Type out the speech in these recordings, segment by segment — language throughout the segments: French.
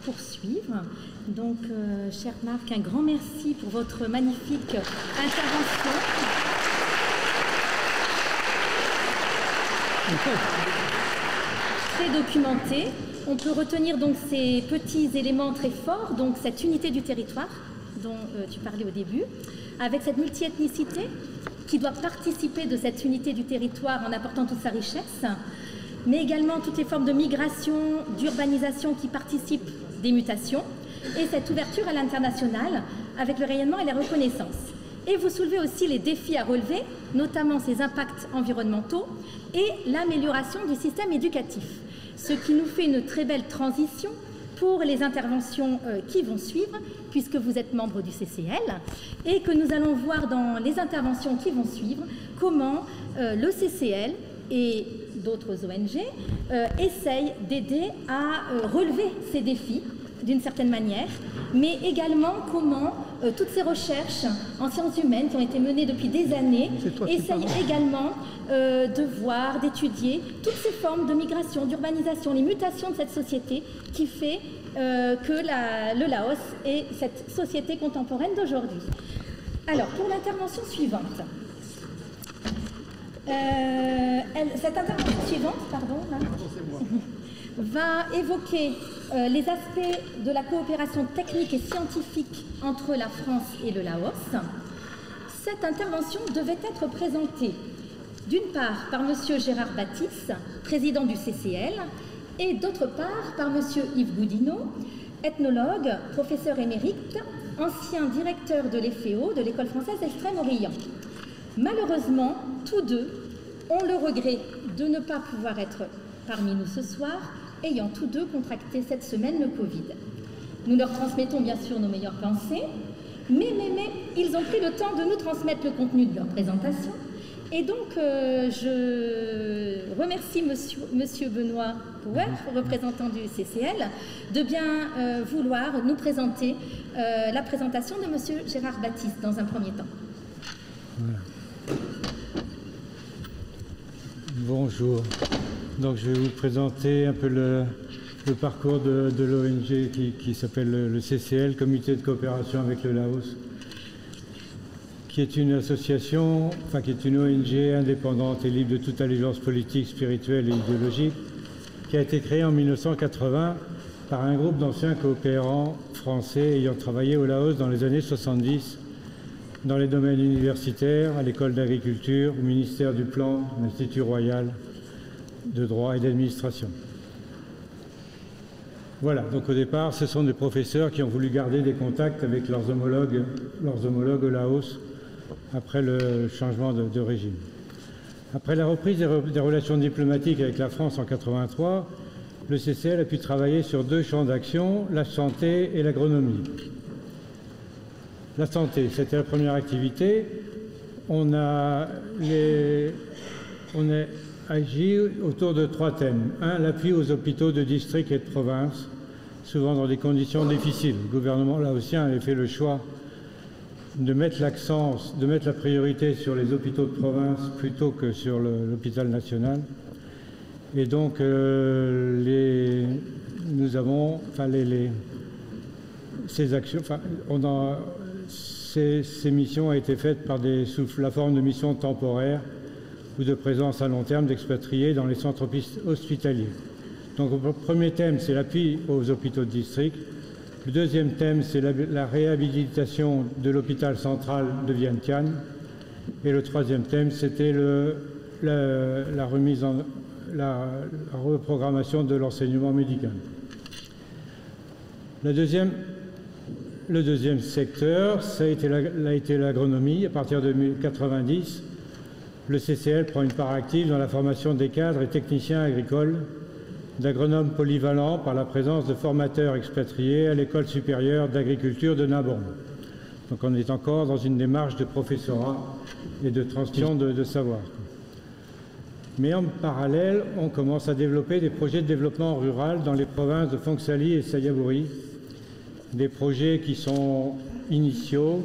Poursuivre. Donc, cher Marc, un grand merci pour votre magnifique intervention. Très documentée. On peut retenir donc ces petits éléments très forts, donc cette unité du territoire dont tu parlais au début, avec cette multiethnicité qui doit participer de cette unité du territoire en apportant toute sa richesse, mais également toutes les formes de migration, d'urbanisation qui participent des mutations, et cette ouverture à l'international avec le rayonnement et la reconnaissance. Et vous soulevez aussi les défis à relever, notamment ces impacts environnementaux et l'amélioration du système éducatif, ce qui nous fait une très belle transition pour les interventions qui vont suivre, puisque vous êtes membre du CCL, et que nous allons voir dans les interventions qui vont suivre comment le CCL et d'autres ONG essayent d'aider à relever ces défis d'une certaine manière, mais également comment toutes ces recherches en sciences humaines qui ont été menées depuis des années essayent également de voir, d'étudier toutes ces formes de migration, d'urbanisation, les mutations de cette société qui fait que le Laos est cette société contemporaine d'aujourd'hui. Alors, pour l'intervention suivante, cette intervention suivante, va évoquer les aspects de la coopération technique et scientifique entre la France et le Laos. Cette intervention devait être présentée d'une part par M. Gérard Baptiste, président du CCL, et d'autre part par M. Yves Goudineau, ethnologue, professeur émérite, ancien directeur de l'EFEO, de l'École française Extrême-Orient. Malheureusement, tous deux ont le regret de ne pas pouvoir être parmi nous ce soir, ayant tous deux contracté cette semaine le Covid. Nous leur transmettons bien sûr nos meilleures pensées, mais ils ont pris le temps de nous transmettre le contenu de leur présentation. Et donc, je remercie monsieur Benoît Power, représentant du CCL, de bien vouloir nous présenter la présentation de monsieur Gérard Baptiste dans un premier temps. Voilà. Bonjour. Donc, je vais vous présenter un peu le parcours de l'ONG qui s'appelle le CCL, Comité de coopération avec le Laos, qui est une association, qui est une ONG indépendante et libre de toute allégeance politique, spirituelle et idéologique, qui a été créée en 1980 par un groupe d'anciens coopérants français ayant travaillé au Laos dans les années 70 dans les domaines universitaires, à l'école d'agriculture, au ministère du Plan, l'Institut royal de droit et d'administration. Voilà, donc au départ, ce sont des professeurs qui ont voulu garder des contacts avec leurs homologues au Laos après le changement de régime. Après la reprise des relations diplomatiques avec la France en 1983, le CCL a pu travailler sur deux champs d'action, la santé et l'agronomie. La santé, c'était la première activité. On a agi autour de trois thèmes. Un, l'appui aux hôpitaux de district et de province, souvent dans des conditions difficiles. Le gouvernement laotien avait fait le choix de mettre l'accent, de mettre la priorité sur les hôpitaux de province plutôt que sur l'hôpital national. Et donc, ces actions, ces missions ont été faites sous la forme de missions temporaires ou de présence à long terme d'expatriés dans les centres hospitaliers. Donc, le premier thème, c'est l'appui aux hôpitaux de district. Le deuxième thème, c'est la réhabilitation de l'hôpital central de Vientiane. Et le troisième thème, c'était la reprogrammation de l'enseignement médical. Le deuxième secteur, ça a été l'agronomie. À partir de 1990, le CCL prend une part active dans la formation des cadres et techniciens agricoles d'agronomes polyvalents par la présence de formateurs expatriés à l'École supérieure d'agriculture de Narbonne. Donc on est encore dans une démarche de professorat et de transmission de savoir. Mais en parallèle, on commence à développer des projets de développement rural dans les provinces de Phongsali et Xayaburi, des projets qui sont initiaux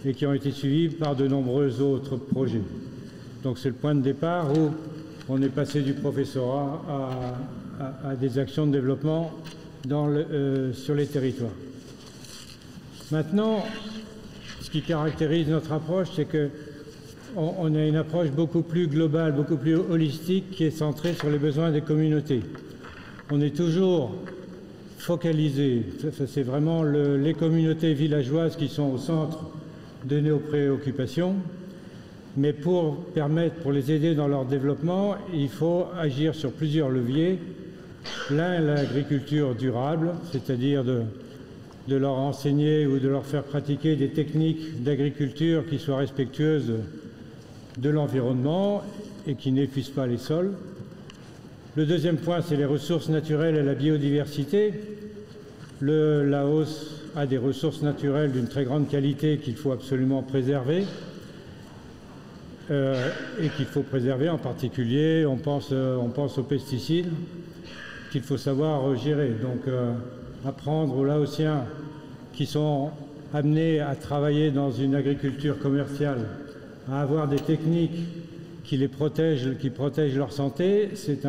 et qui ont été suivis par de nombreux autres projets. Donc c'est le point de départ où on est passé du professorat à des actions de développement sur les territoires. Maintenant, ce qui caractérise notre approche, c'est qu'on a une approche beaucoup plus globale, beaucoup plus holistique, qui est centrée sur les besoins des communautés. On est toujours focalisé, c'est vraiment les communautés villageoises qui sont au centre de nos préoccupations, mais pour les aider dans leur développement, il faut agir sur plusieurs leviers. L'un, l'agriculture durable, c'est-à-dire de leur enseigner ou de leur faire pratiquer des techniques d'agriculture qui soient respectueuses de l'environnement et qui n'épuisent pas les sols. Le deuxième point, c'est les ressources naturelles et la biodiversité. Le Laos a des ressources naturelles d'une très grande qualité qu'il faut absolument préserver. Et qu'il faut préserver en particulier, on pense aux pesticides, qu'il faut savoir gérer. Donc apprendre aux Laotiens qui sont amenés à travailler dans une agriculture commerciale, à avoir des techniques qui les protègent, qui protègent leur santé, c'est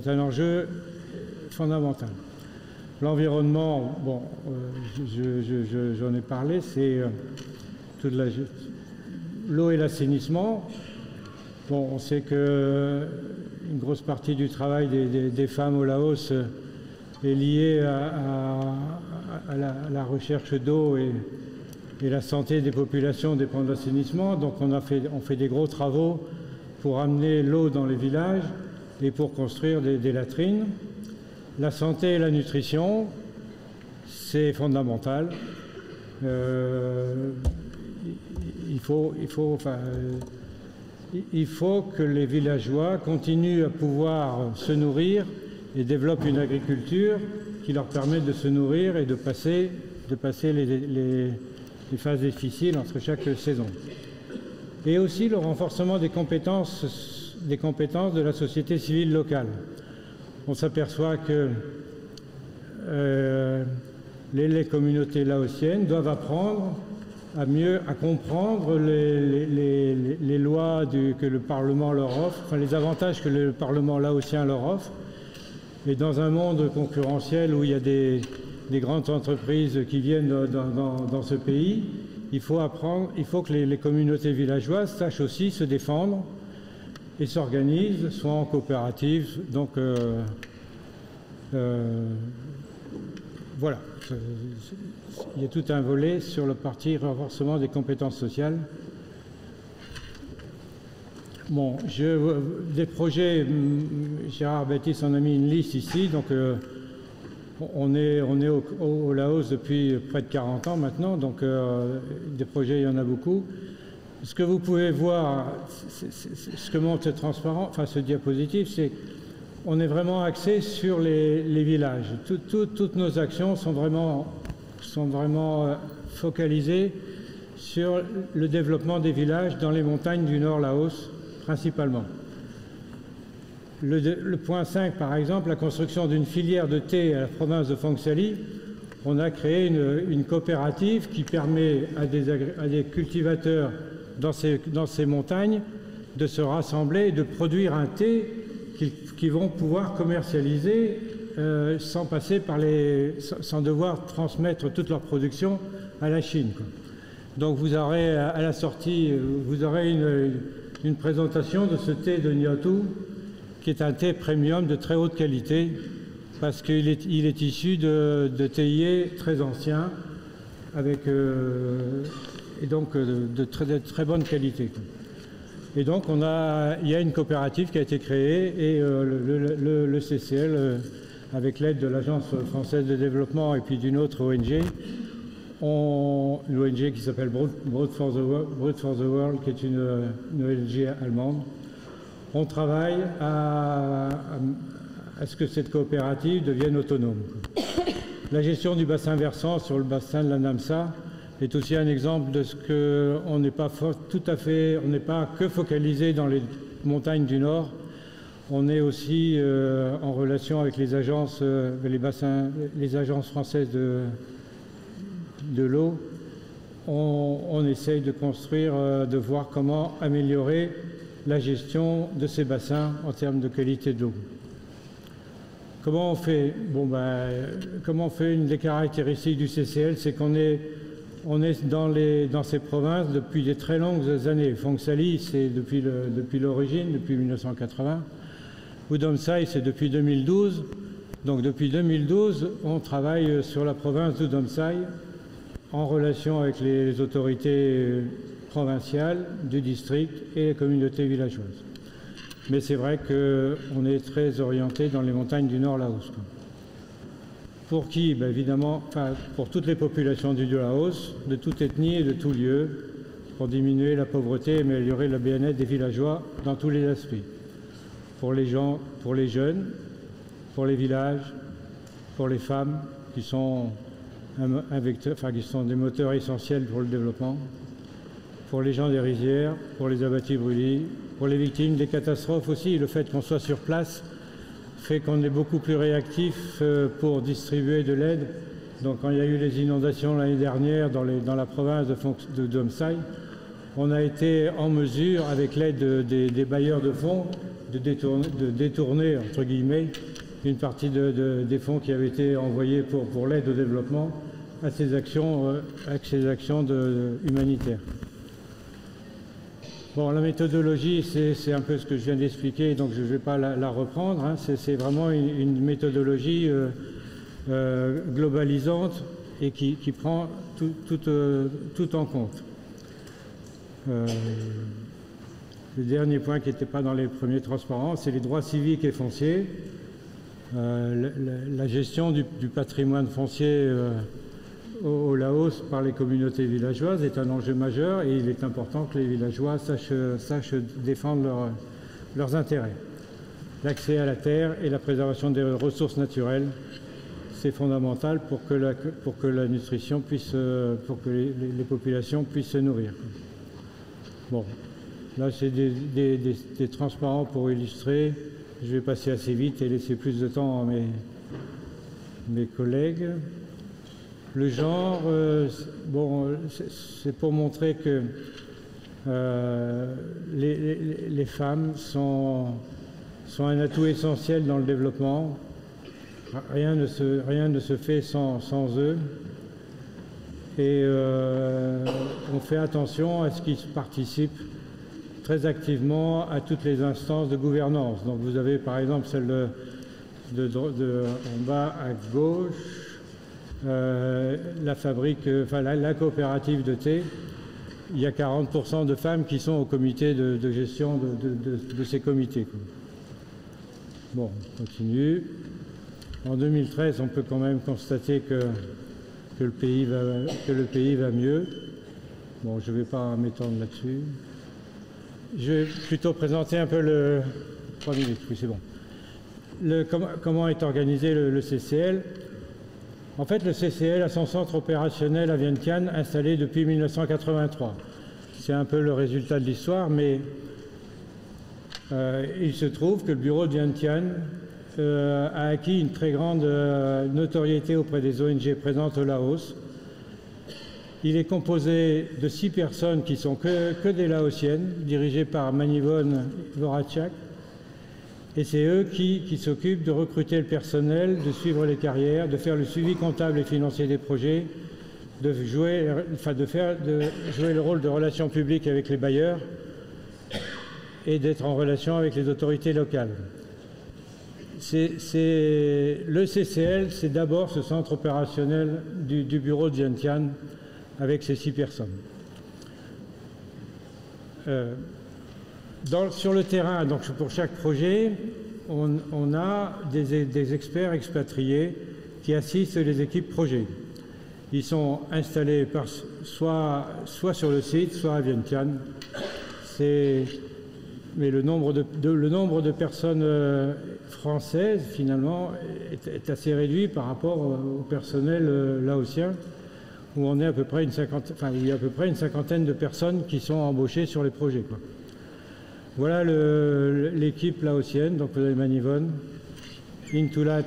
un enjeu fondamental. L'environnement, bon, j'en ai parlé, c'est toute l'eau et l'assainissement. Bon, on sait qu'une grosse partie du travail des femmes au Laos est liée à la recherche d'eau et la santé des populations dépend de l'assainissement. Donc on fait des gros travaux pour amener l'eau dans les villages et pour construire des latrines. La santé et la nutrition, c'est fondamental. Il faut que les villageois continuent à pouvoir se nourrir et développent une agriculture qui leur permette de se nourrir et de passer les phases difficiles entre chaque saison. Et aussi le renforcement des compétences de la société civile locale. On s'aperçoit que les communautés laotiennes doivent apprendre à comprendre les lois que le Parlement leur offre, enfin les avantages que le Parlement laotien leur offre. Et dans un monde concurrentiel où il y a des grandes entreprises qui viennent dans ce pays, il faut que les communautés villageoises sachent aussi se défendre et s'organisent, soit en coopérative. Donc voilà. Il y a tout un volet sur le parti renforcement des compétences sociales. Bon, des projets, Gérard Baptiste en a mis une liste ici, donc on est au Laos depuis près de 40 ans maintenant, donc des projets, il y en a beaucoup. Ce que vous pouvez voir, ce que montre ce diapositive, c'est on est vraiment axé sur les villages. Toutes nos actions sont vraiment focalisées sur le développement des villages dans les montagnes du Nord Laos, principalement. Le point 5, par exemple, la construction d'une filière de thé à la province de Phongsali. On a créé une coopérative qui permet à des cultivateurs dans ces montagnes de se rassembler et de produire un thé qui vont pouvoir commercialiser sans devoir transmettre toute leur production à la Chine, quoi. Donc vous aurez à la sortie, vous aurez une présentation de ce thé de Nyotu, qui est un thé premium de très haute qualité, parce qu'il est issu de théiers très anciens, et donc de très bonne qualité. Et donc il y a une coopérative qui a été créée et le CCL, avec l'aide de l'Agence française de développement et puis d'une autre ONG, une ONG qui s'appelle Broad for the World, qui est une ONG allemande. On travaille à à ce que cette coopérative devienne autonome. La gestion du bassin versant sur le bassin de la Namsa est aussi un exemple de ce qu'on n'est pas on n'est pas que focalisé dans les montagnes du Nord. On est aussi en relation avec les agences, les agences françaises de l'eau. On essaye de construire, de voir comment améliorer la gestion de ces bassins en termes de qualité d'eau. Comment on fait? Comment on fait? Une des caractéristiques du CCL, c'est qu'on est dans ces provinces depuis des très longues années. Phongsali, c'est depuis l'origine, depuis 1980. Udomsai, c'est depuis 2012. Donc depuis 2012, on travaille sur la province d'Udomsai en relation avec les autorités provinciales du district et les communautés villageoises. Mais c'est vrai qu'on est très orienté dans les montagnes du Nord Laos. Pour qui? Évidemment, pour toutes les populations du Laos, de toute ethnie et de tout lieu, pour diminuer la pauvreté et améliorer le bien-être des villageois dans tous les aspects. Pour les gens, pour les jeunes, pour les villages, pour les femmes qui sont qui sont des moteurs essentiels pour le développement, pour les gens des rizières, pour les abattis brûlis, pour les victimes des catastrophes aussi. Le fait qu'on soit sur place fait qu'on est beaucoup plus réactif pour distribuer de l'aide. Donc quand il y a eu les inondations l'année dernière dans la province de Domsai, on a été en mesure, avec l'aide des bailleurs de fonds, de détourner, entre guillemets, une partie des fonds qui avaient été envoyés pour l'aide au développement à ces actions humanitaires. Bon, la méthodologie, c'est un peu ce que je viens d'expliquer, donc je ne vais pas la reprendre. Hein. C'est vraiment une méthodologie globalisante et qui prend tout en compte. Le dernier point qui n'était pas dans les premiers transparents, c'est les droits civiques et fonciers. La gestion du patrimoine foncier au Laos par les communautés villageoises est un enjeu majeur et il est important que les villageois sachent défendre leurs intérêts. L'accès à la terre et la préservation des ressources naturelles, c'est fondamental pour que la nutrition puisse, pour que les populations puissent se nourrir. Bon, là c'est des transparents pour illustrer. Je vais passer assez vite et laisser plus de temps à mes collègues. Le genre, c'est pour montrer que les femmes sont un atout essentiel dans le développement. Rien ne se fait sans eux. Et on fait attention à ce qu'ils participent très activement à toutes les instances de gouvernance. Donc vous avez par exemple celle en bas à gauche, la coopérative de thé. Il y a 40% de femmes qui sont au comité de gestion de ces comités. Bon, on continue. En 2013, on peut quand même constater que le pays va mieux. Bon, je ne vais pas m'étendre là-dessus. Je vais plutôt présenter un peu 3 minutes, oui, c'est bon. Comment est organisé le CCL? En fait, le CCL a son centre opérationnel à Vientiane, installé depuis 1983. C'est un peu le résultat de l'histoire, mais il se trouve que le bureau de Vientiane a acquis une très grande notoriété auprès des ONG présentes au Laos. Il est composé de 6 personnes qui sont que des Laotiennes, dirigées par Manivon Voracek. Et c'est eux qui s'occupent de recruter le personnel, de suivre les carrières, de faire le suivi comptable et financier des projets, de jouer le rôle de relations publiques avec les bailleurs et d'être en relation avec les autorités locales. Le CCL, c'est d'abord ce centre opérationnel du bureau de Vientiane avec ces 6 personnes. Sur le terrain, donc pour chaque projet, on a des experts expatriés qui assistent les équipes projets. Ils sont installés soit sur le site, soit à Vientiane. Mais le nombre de personnes française, finalement, est assez réduit par rapport au personnel laotien, où on est à peu près il y a à peu près une cinquantaine de personnes qui sont embauchées sur les projets, quoi. Voilà l'équipe laotienne. Donc vous avez Manivon, Intulat,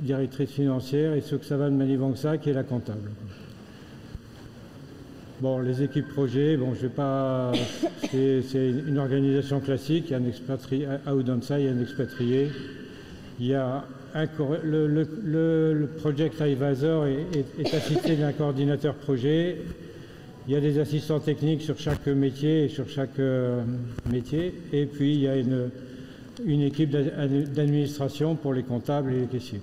directrice financière, et Suksavan Manivongsa, qui est la comptable. Bon, les équipes projets, bon, je vais pas. C'est une organisation classique. Il y a un expatrié à Oudansa, il y a un expatrié. Il y a le project advisor est assisté d'un coordinateur projet. Il y a des assistants techniques sur chaque métier et sur chaque métier. Et puis il y a une équipe d'administration pour les comptables et les caissiers.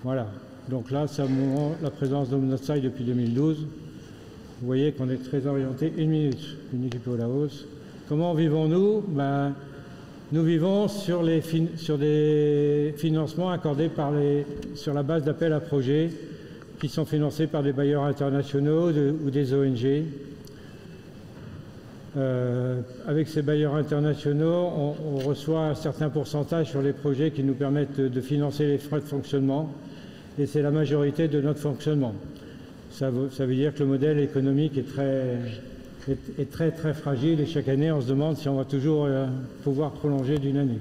Voilà. Donc là, ça montre la présence d'Omnotsai depuis 2012. Vous voyez qu'on est très orienté. Une équipe au Laos. Comment vivons-nous? Ben, nous vivons sur des financements accordés sur la base d'appels à projets qui sont financés par des bailleurs internationaux ou des ONG. Avec ces bailleurs internationaux, on reçoit un certain pourcentage sur les projets qui nous permettent de financer les frais de fonctionnement, et c'est la majorité de notre fonctionnement. Ça veut dire que le modèle économique est très fragile, et chaque année on se demande si on va toujours pouvoir prolonger d'une année.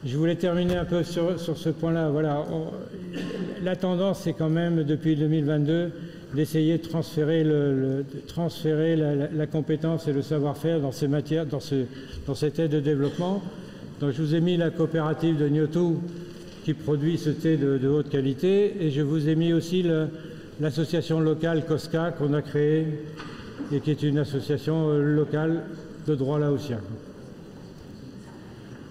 Je voulais terminer un peu sur ce point-là. Voilà, la tendance c'est quand même depuis 2022 d'essayer de transférer la compétence et le savoir-faire dans ces matières, dans cette aide de développement. Donc je vous ai mis la coopérative de Nyotou qui produit ce thé de haute qualité, et je vous ai mis aussi l'association locale COSCA qu'on a créée et qui est une association locale de droit laotien.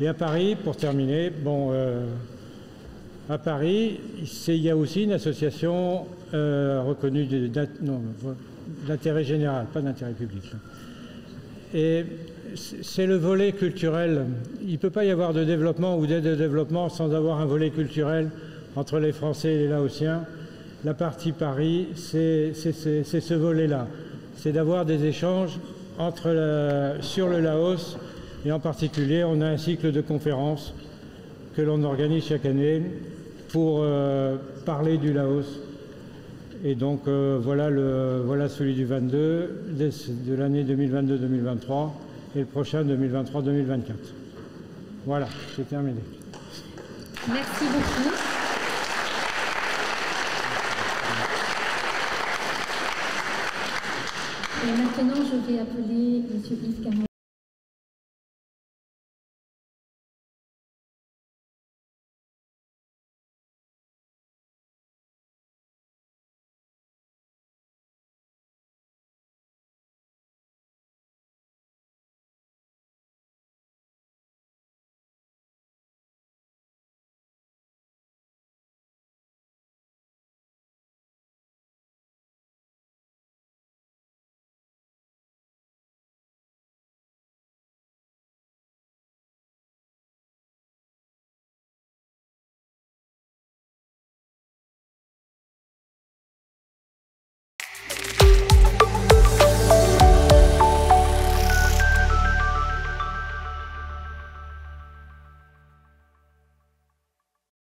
Et à Paris, pour terminer, bon, à Paris, il y a aussi une association reconnue d'intérêt général, pas d'intérêt public. Et c'est le volet culturel. Il ne peut pas y avoir de développement ou d'aide de développement sans avoir un volet culturel entre les Français et les Laotiens. La partie Paris, c'est ce volet-là. C'est d'avoir des échanges sur le Laos, et en particulier, on a un cycle de conférences que l'on organise chaque année pour parler du Laos. Et donc voilà celui du 22, de l'année 2022-2023, et le prochain 2023-2024. Voilà, c'est terminé. Merci beaucoup. Et maintenant, je vais appeler M. Yves Cameron.